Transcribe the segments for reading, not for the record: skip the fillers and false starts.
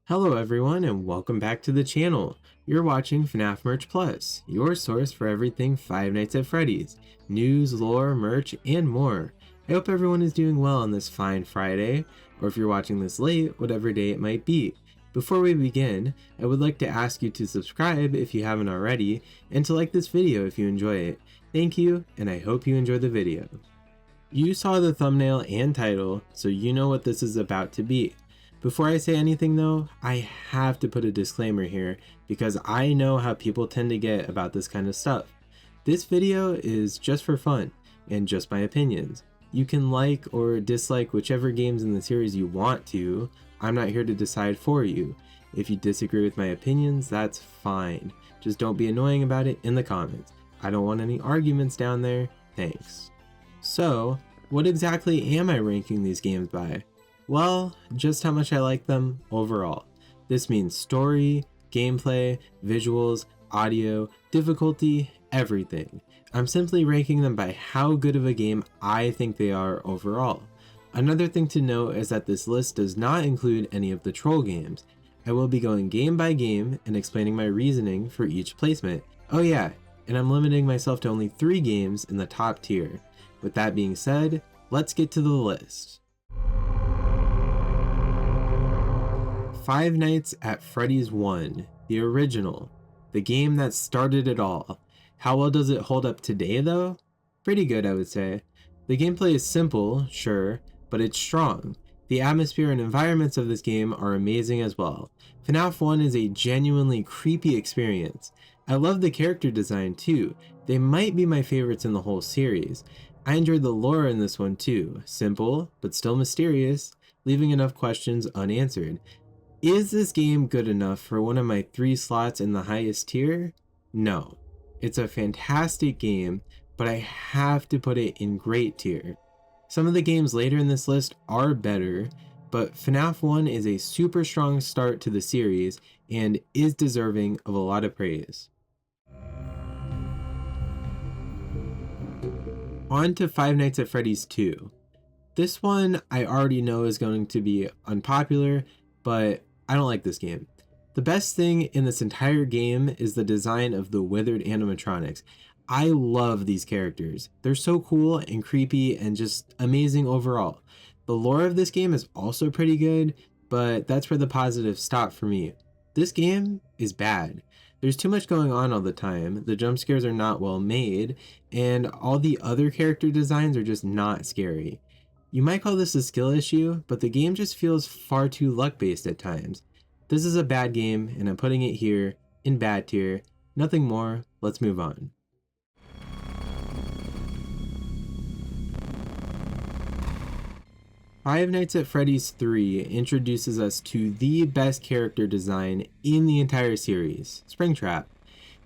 Hello everyone and welcome back to the channel. You're watching FNAF Merch Plus, your source for everything Five Nights at Freddy's, news, lore, merch, and more. I hope everyone is doing well on this fine Friday, or if you're watching this late, whatever day it might be. Before we begin, I would like to ask you to subscribe if you haven't already, and to like this video if you enjoy it. Thank you, and I hope you enjoy the video. You saw the thumbnail and title, so you know what this is about to be. Before I say anything though, I have to put a disclaimer here because I know how people tend to get about this kind of stuff. This video is just for fun and just my opinions. You can like or dislike whichever games in the series you want to. I'm not here to decide for you. If you disagree with my opinions, that's fine. Just don't be annoying about it in the comments. I don't want any arguments down there. Thanks. So, what exactly am I ranking these games by? Well, just how much I like them overall. This means story, gameplay, visuals, audio, difficulty, everything. I'm simply ranking them by how good of a game I think they are overall. Another thing to note is that this list does not include any of the troll games. I will be going game by game and explaining my reasoning for each placement. Oh yeah, and I'm limiting myself to only 3 games in the top tier. With that being said, let's get to the list. Five Nights at Freddy's 1, the original, the game that started it all. How well does it hold up today though? Pretty good, I would say. The gameplay is simple, sure, but it's strong. The atmosphere and environments of this game are amazing as well. FNAF 1 is a genuinely creepy experience. I love the character design too. They might be my favorites in the whole series. I enjoyed the lore in this one too. Simple, but still mysterious, leaving enough questions unanswered. Is this game good enough for one of my 3 slots in the highest tier? No. It's a fantastic game, but I have to put it in great tier. Some of the games later in this list are better, but FNAF 1 is a super strong start to the series and is deserving of a lot of praise. On to Five Nights at Freddy's 2. This one I already know is going to be unpopular, but I don't like this game. The best thing in this entire game is the design of the withered animatronics. I love these characters. They're so cool and creepy and just amazing overall. The lore of this game is also pretty good, but that's where the positives stop for me. This game is bad. There's too much going on all the time, the jump scares are not well made, and all the other character designs are just not scary. You might call this a skill issue, but the game just feels far too luck-based at times. This is a bad game, and I'm putting it here, in bad tier. Nothing more, let's move on. Five Nights at Freddy's 3 introduces us to the best character design in the entire series, Springtrap.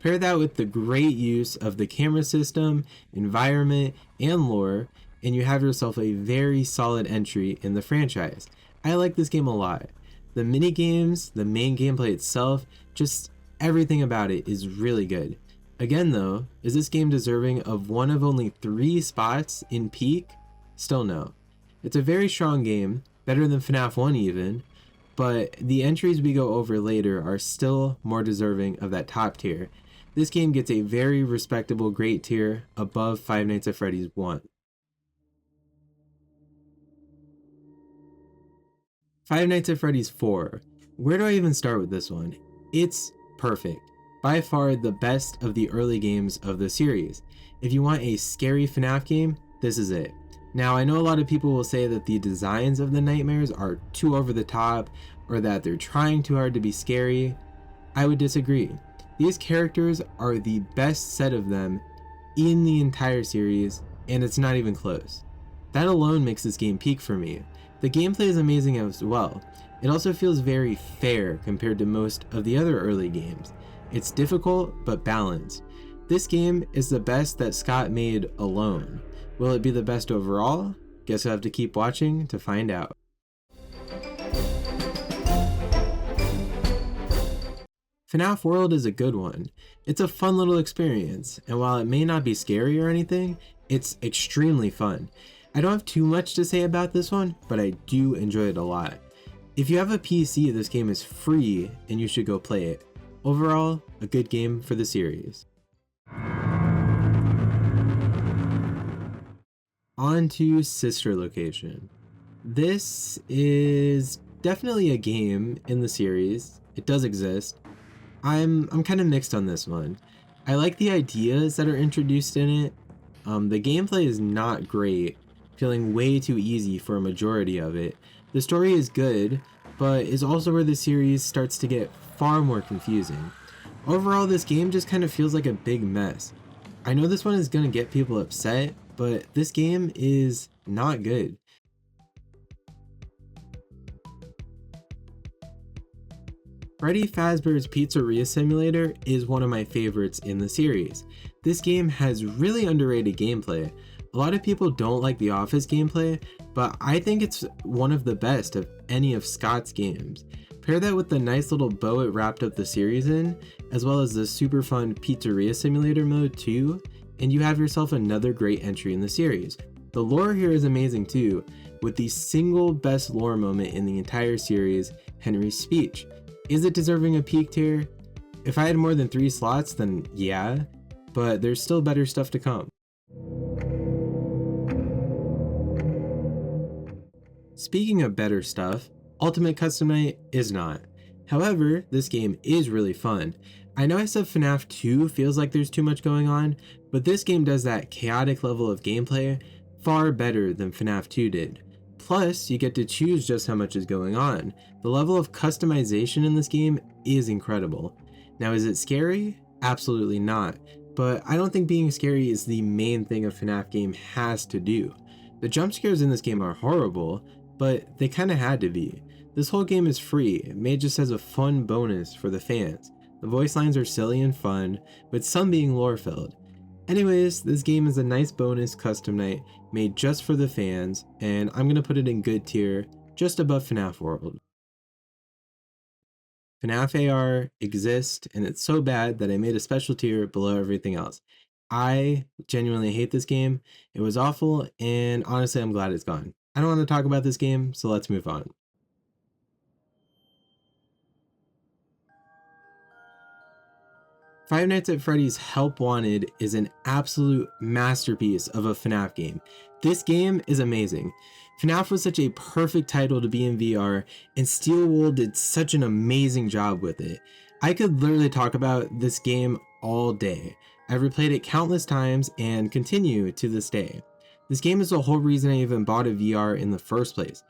Pair that with the great use of the camera system, environment, and lore, and you have yourself a very solid entry in the franchise. I like this game a lot. The mini games, the main gameplay itself, just everything about it is really good. Again though, is this game deserving of one of only 3 spots in peak? Still no. It's a very strong game, better than FNAF 1 even, but the entries we go over later are still more deserving of that top tier. This game gets a very respectable great tier above Five Nights at Freddy's 1. Five Nights at Freddy's 4. Where do I even start with this one? It's perfect. By far the best of the early games of the series. If you want a scary FNAF game, this is it. Now I know a lot of people will say that the designs of the nightmares are too over the top, or that they're trying too hard to be scary. I would disagree. These characters are the best set of them in the entire series, and it's not even close. That alone makes this game peak for me. The gameplay is amazing as well. It also feels very fair compared to most of the other early games. It's difficult but balanced. This game is the best that Scott made alone. Will it be the best overall? Guess I'll have to keep watching to find out. FNAF World is a good one. It's a fun little experience, and while it may not be scary or anything, it's extremely fun. I don't have too much to say about this one, but I do enjoy it a lot. If you have a PC, this game is free and you should go play it. Overall, a good game for the series. On to Sister Location. This is definitely a game in the series. It does exist. I'm kind of mixed on this one. I like the ideas that are introduced in it. The gameplay is not great, feeling way too easy for a majority of it. The story is good, but is also where the series starts to get far more confusing. Overall, this game just kind of feels like a big mess. I know this one is gonna get people upset, but this game is not good. Freddy Fazbear's Pizzeria Simulator is one of my favorites in the series. This game has really underrated gameplay. A lot of people don't like the Office gameplay, but I think it's one of the best of any of Scott's games. Pair that with the nice little bow it wrapped up the series in, as well as the super fun Pizzeria Simulator mode too, and you have yourself another great entry in the series. The lore here is amazing too, with the single best lore moment in the entire series, Henry's speech. Is it deserving a peak tier? If I had more than 3 slots, then yeah, but there's still better stuff to come. Speaking of better stuff, Ultimate Custom Night is not. However, this game is really fun. I know I said FNAF 2 feels like there's too much going on, but this game does that chaotic level of gameplay far better than FNAF 2 did. Plus, you get to choose just how much is going on. The level of customization in this game is incredible. Now, is it scary? Absolutely not, but I don't think being scary is the main thing a FNAF game has to do. The jump scares in this game are horrible, but they kinda had to be. This whole game is free, made just as a fun bonus for the fans. The voice lines are silly and fun, with some being lore-filled. Anyways, this game is a nice bonus custom night made just for the fans, and I'm gonna put it in good tier, just above FNAF World. FNAF AR exists, and it's so bad that I made a special tier below everything else. I genuinely hate this game. It was awful, and honestly, I'm glad it's gone. I don't want to talk about this game, so let's move on. Five Nights at Freddy's Help Wanted is an absolute masterpiece of a FNAF game. This game is amazing. FNAF was such a perfect title to be in VR, and Steel Wool did such an amazing job with it. I could literally talk about this game all day. I've replayed it countless times and continue to this day. This game is the whole reason I even bought a VR in the first place.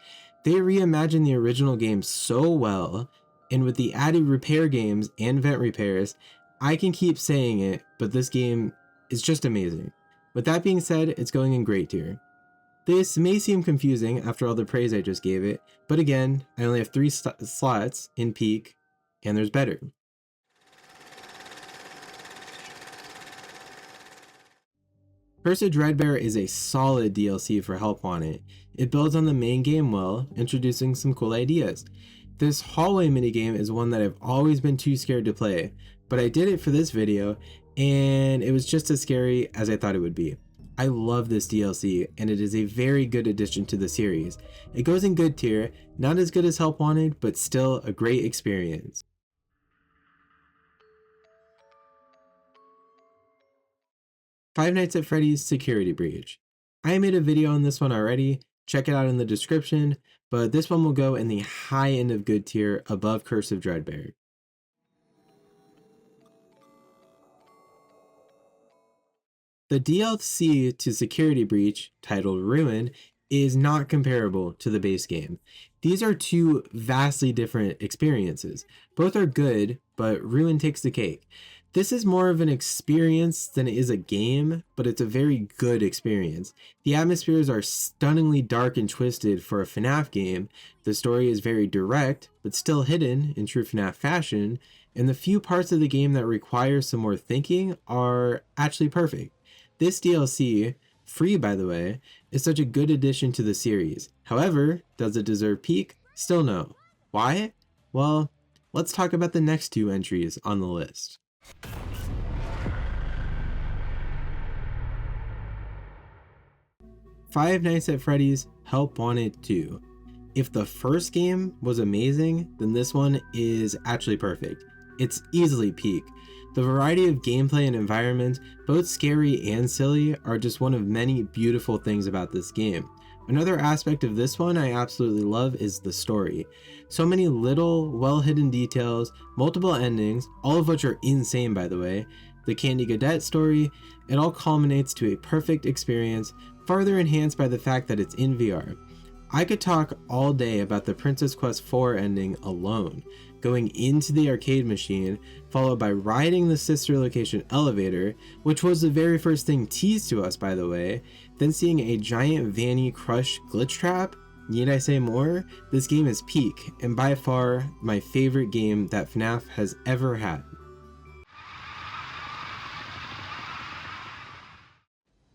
They reimagined the original game so well, and with the added repair games and vent repairs, I can keep saying it, but this game is just amazing. With that being said, it's going in great tier. This may seem confusing after all the praise I just gave it, but again, I only have 3 slots in peak, and there's better. Curse of Dreadbear is a solid DLC for Help Wanted. It builds on the main game well, introducing some cool ideas. This hallway minigame is one that I've always been too scared to play, but I did it for this video, and it was just as scary as I thought it would be. I love this DLC, and it is a very good addition to the series. It goes in good tier, not as good as Help Wanted, but still a great experience. Five Nights at Freddy's Security Breach. I made a video on this one already, check it out in the description, but this one will go in the high end of good tier above Curse of Dreadbear. The DLC to Security Breach, titled Ruin, is not comparable to the base game. These are two vastly different experiences. Both are good, but Ruin takes the cake. This is more of an experience than it is a game, but it's a very good experience. The atmospheres are stunningly dark and twisted for a FNAF game, the story is very direct, but still hidden in true FNAF fashion, and the few parts of the game that require some more thinking are actually perfect. This DLC, free by the way, is such a good addition to the series. However, does it deserve peak? Still no. Why? Well, let's talk about the next 2 entries on the list. Five Nights at Freddy's Help Wanted 2. If the first game was amazing, then this one is actually perfect. It's easily peak. The variety of gameplay and environments, both scary and silly, are just one of many beautiful things about this game. Another aspect of this one I absolutely love is the story. So many little, well-hidden details, multiple endings, all of which are insane by the way. The Candy Cadet story, it all culminates to a perfect experience, further enhanced by the fact that it's in VR. I could talk all day about the Princess Quest IV ending alone, going into the arcade machine, followed by riding the sister location elevator, which was the very first thing teased to us by the way, then seeing a giant Vanny Crush glitch trap. Need I say more? This game is peak, and by far my favorite game that FNAF has ever had.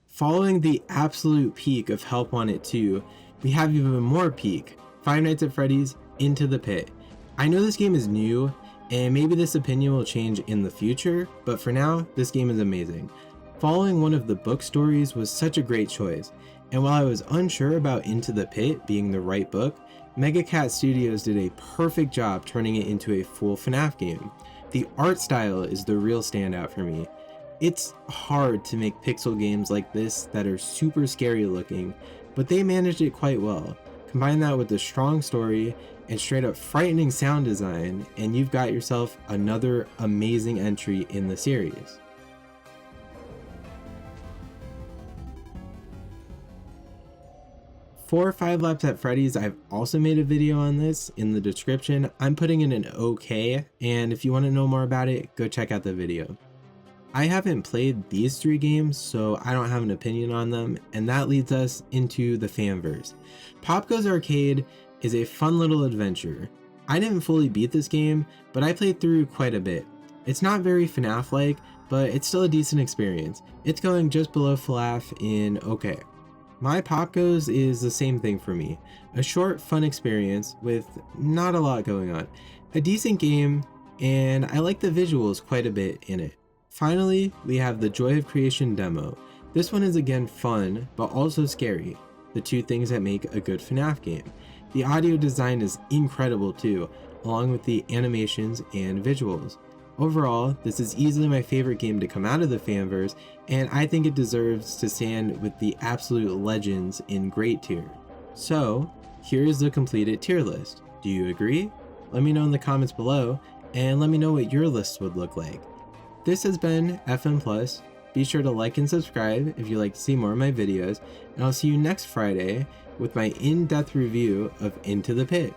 Following the absolute peak of Help Wanted 2, we have even more peak, Five Nights at Freddy's Into the Pit. I know this game is new, and maybe this opinion will change in the future, but for now, this game is amazing. Following one of the book stories was such a great choice, and while I was unsure about Into the Pit being the right book, Mega Cat Studios did a perfect job turning it into a full FNAF game. The art style is the real standout for me. It's hard to make pixel games like this that are super scary looking, but they managed it quite well. Combine that with the strong story and straight up frightening sound design, and you've got yourself another amazing entry in the series. For 5 Laps at Freddy's, I've also made a video on this in the description. I'm putting in an OK, and if you want to know more about it, go check out the video. I haven't played these 3 games, so I don't have an opinion on them, and that leads us into the fanverse. Pop Goes Arcade is a fun little adventure. I didn't fully beat this game, but I played through quite a bit. It's not very FNAF-like, but it's still a decent experience. It's going just below FNAF in okay. My Pop Goes is the same thing for me. A short, fun experience with not a lot going on. A decent game, and I like the visuals quite a bit in it. Finally, we have the Joy of Creation demo. This one is again fun, but also scary, the 2 things that make a good FNAF game. The audio design is incredible too, along with the animations and visuals. Overall, this is easily my favorite game to come out of the fanverse, and I think it deserves to stand with the absolute legends in great tier. So, here's the completed tier list. Do you agree? Let me know in the comments below, and let me know what your list would look like. This has been FN Plus. Be sure to like and subscribe if you'd like to see more of my videos, and I'll see you next Friday with my in-depth review of Into the Pit.